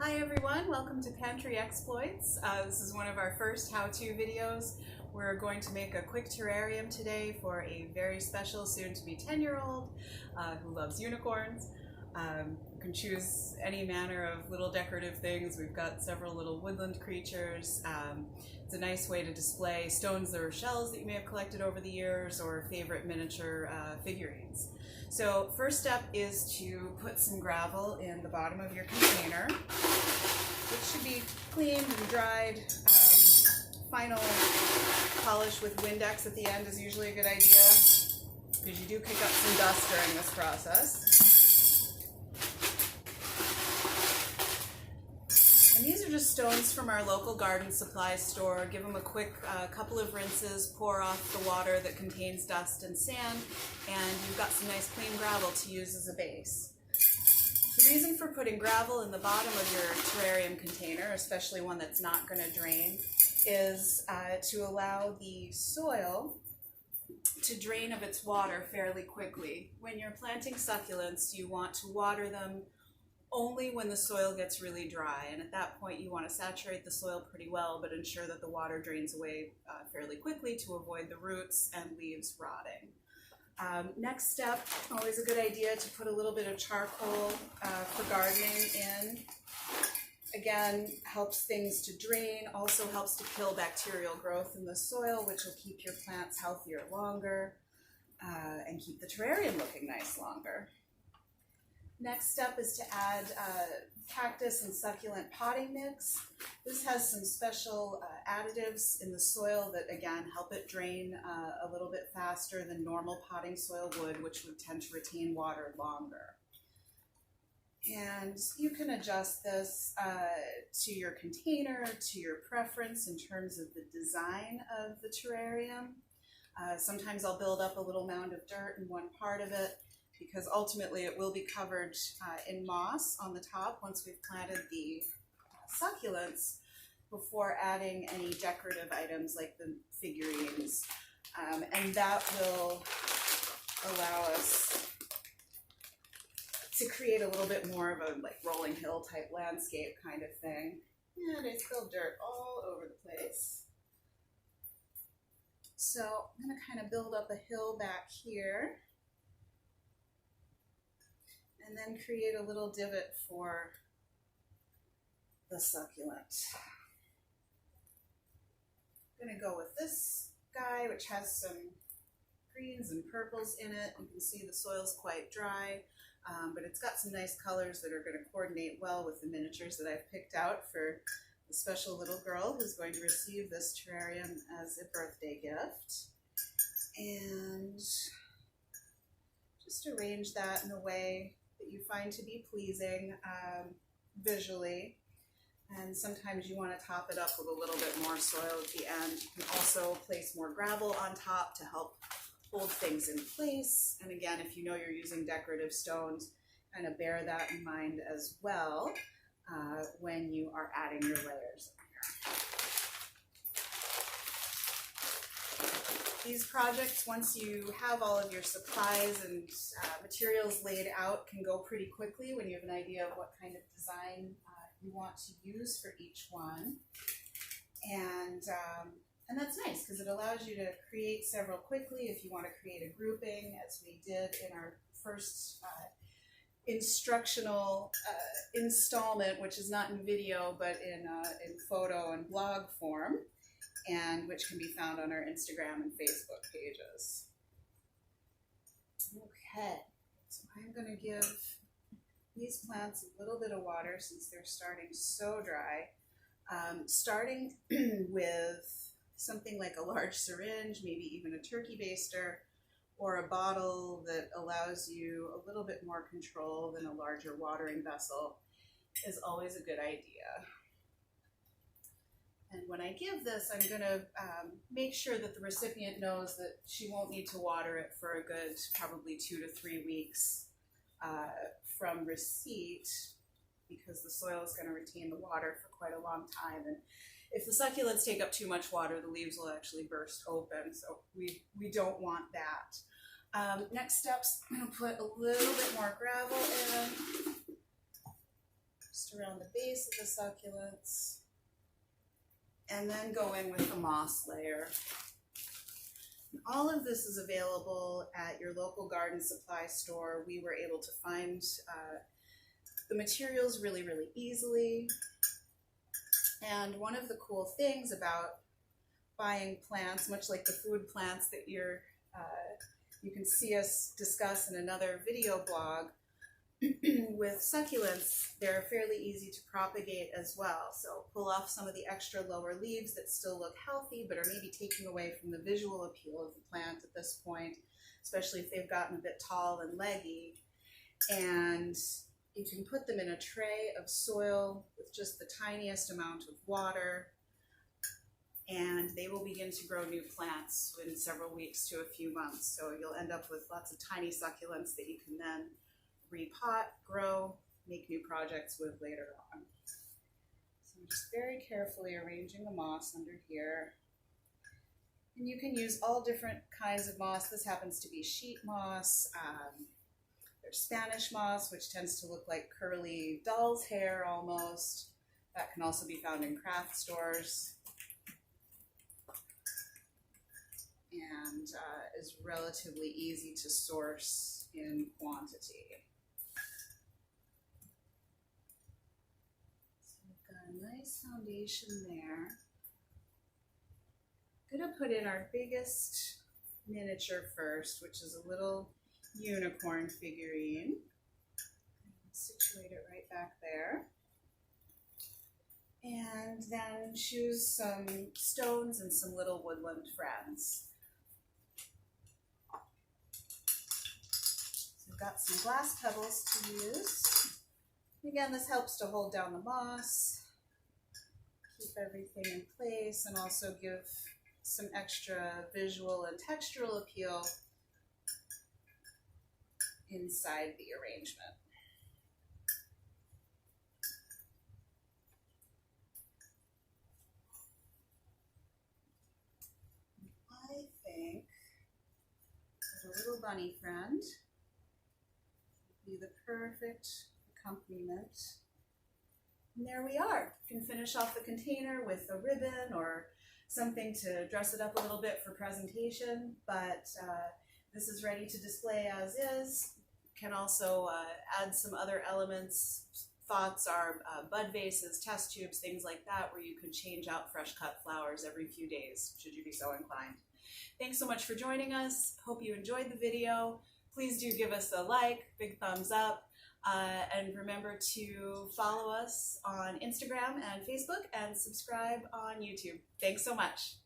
Hi everyone, welcome to Pantry Exploits. This is one of our first how-to videos. We're going to make a quick terrarium today for a very special soon-to-be 10-year-old who loves unicorns. You can choose any manner of little decorative things. We've got several little woodland creatures. It's a nice way to display stones or shells that you may have collected over the years or favorite miniature figurines. So first step is to put some gravel in the bottom of your container, which should be cleaned and dried. Final polish with Windex at the end is usually a good idea because you do pick up some dust during this process. And these are just stones from our local garden supply store. Give them a quick couple of rinses, pour off the water that contains dust and sand, and you've got some nice clean gravel to use as a base. The reason for putting gravel in the bottom of your terrarium container, especially one that's not going to drain, is to allow the soil to drain of its water fairly quickly. When you're planting succulents, you want to water them only when the soil gets really dry, and at that point you want to saturate the soil pretty well but ensure that the water drains away fairly quickly to avoid the roots and leaves rotting. Next step, always a good idea to put a little bit of charcoal for gardening in. Again, helps things to drain, also helps to kill bacterial growth in the soil, which will keep your plants healthier longer and keep the terrarium looking nice longer. Next step is to add cactus and succulent potting mix. This has some special additives in the soil that again help it drain a little bit faster than normal potting soil would, which would tend to retain water longer. And you can adjust this to your container, to your preference in terms of the design of the terrarium. Sometimes I'll build up a little mound of dirt in one part of it, because ultimately it will be covered in moss on the top once we've planted the succulents before adding any decorative items like the figurines. And that will allow us to create a little bit more of a like rolling hill type landscape kind of thing. And I spilled dirt all over the place. So I'm going to kind of build up a hill back here, and then create a little divot for the succulent. I'm going to go with this guy, which has some greens and purples in it. You can see the soil's quite dry, but it's got some nice colors that are going to coordinate well with the miniatures that I've picked out for the special little girl who's going to receive this terrarium as a birthday gift. And just arrange that in a way that you find to be pleasing visually. And sometimes you want to top it up with a little bit more soil at the end. You can also place more gravel on top to help hold things in place. And again, if you know you're using decorative stones, kind of bear that in mind as well when you are adding your layers in here. These projects, once you have all of your supplies and materials laid out, can go pretty quickly when you have an idea of what kind of design you want to use for each one. And that's nice because it allows you to create several quickly if you want to create a grouping, as we did in our first instructional installment, which is not in video but in photo and blog form, and which can be found on our Instagram and Facebook pages. Okay, so I'm going to give these plants a little bit of water since they're starting so dry. Starting with something like a large syringe, maybe even a turkey baster, or a bottle that allows you a little bit more control than a larger watering vessel is always a good idea. And when I give this, I'm going to make sure that the recipient knows that she won't need to water it for a good probably 2 to 3 weeks from receipt, because the soil is going to retain the water for quite a long time. And if the succulents take up too much water, the leaves will actually burst open, so we don't want that. Next steps, I'm going to put a little bit more gravel in. just around the base of the succulents, and then go in with the moss layer. And all of this is available at your local garden supply store. We were able to find the materials really, really easily. And one of the cool things about buying plants, much like the food plants that you can see us discuss in another video blog, with succulents, they're fairly easy to propagate as well. So pull off some of the extra lower leaves that still look healthy, but are maybe taking away from the visual appeal of the plant at this point, especially if they've gotten a bit tall and leggy. And you can put them in a tray of soil with just the tiniest amount of water, and they will begin to grow new plants in several weeks to a few months. So you'll end up with lots of tiny succulents that you can then repot, grow, make new projects with later on. So I'm just very carefully arranging the moss under here. And you can use all different kinds of moss. This happens to be sheet moss. There's Spanish moss, which tends to look like curly doll's hair almost. That can also be found in craft stores. And is relatively easy to source in quantity. So we've got a nice foundation there. I'm gonna put in our biggest miniature first, which is a little unicorn figurine. Situate it right back there. And then choose some stones and some little woodland friends. We've got some glass pebbles to use. Again, this helps to hold down the moss, keep everything in place, and also give some extra visual and textural appeal inside the arrangement. I think that a little bunny friend be the perfect accompaniment. And there we are. You can finish off the container with a ribbon or something to dress it up a little bit for presentation, but this is ready to display as is. Can also add some other elements. Thoughts are bud vases, test tubes, things like that, where you could change out fresh cut flowers every few days, should you be so inclined. Thanks so much for joining us. Hope you enjoyed the video. Please do give us a like, big thumbs up, and remember to follow us on Instagram and Facebook and subscribe on YouTube. Thanks so much.